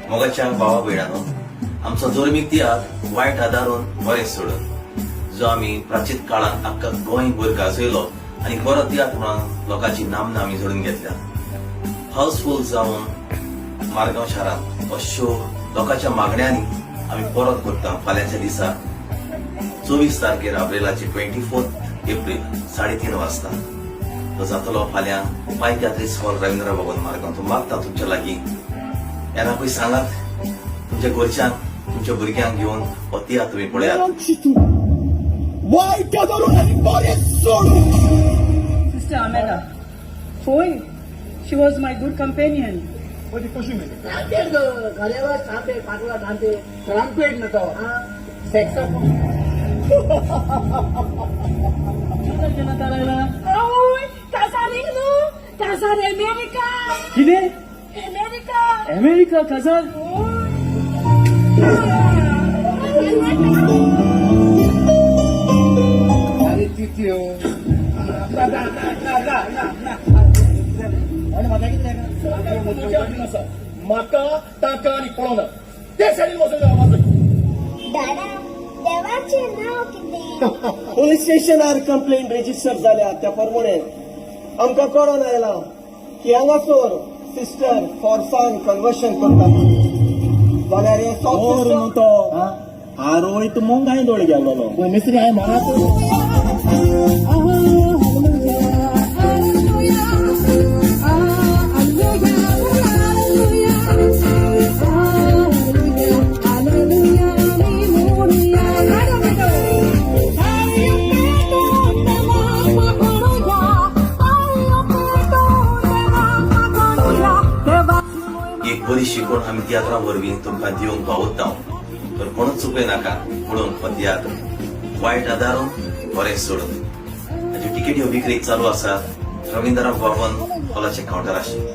मोगाच्या भावा भयणांनो, आमचो जोरमीक तियात्र वायट आदारून बरें सोडून जो आमी प्राचीन काळात आख्खा गोंयभर गाजयलो आनी बरो तियात्र म्हणून लोकांची नामना आमी जोडून घेतल्या. हाऊसफुल जावन मारगांव शारांत हो शो लोकांच्या मागण्यांनी आमी परत करता. फाल्यांच्या दिसा 24 तारखेर अप्रिलाचे 24 एप्रिल 3:30 वाजता तो जातलो. फाल्यां पायत्यात्रीस हॉल रवींद्र भवन मार्गांव. तो मागता तुमच्या लागीं येना पळय सांगात तुमच्या घरच्यांक तुमच्या भुरग्यांक घेवन हो तियात्र तुमी पळयात. Sister Amela. Foy, she was my good companion. Casar America! किने? America! अमेरिका काजार? म्हाका ताका आनी पळोवना ते सायडीन वचून आवाज दादा, देवाचें नांव कितें? पोलीस स्टेशनार कंप्लेंट रेजिस्टर जाल्या त्या प्रमाणे आमकां कळोन आयला की हांगासर सिस्टर फोर्सान कन्वर्शन करतात. जाल्यार हे सॉफ्ट तो हा रोहित मोंगाय दोळ गेलो मिस्त्री हांवें म्हणत एक बरी शिकवण आमी तियात्रा वरवीं तुमकां दिवंक पावता. तर कोणूच चुकय नाका म्हणून हो तियात्र वायट आदारून बरें सोडून हाज्यो तिकेट्यो विक्रेक चालू आसात. रवींद्र भवन हॉलाचे कावंटर आशिल्ले.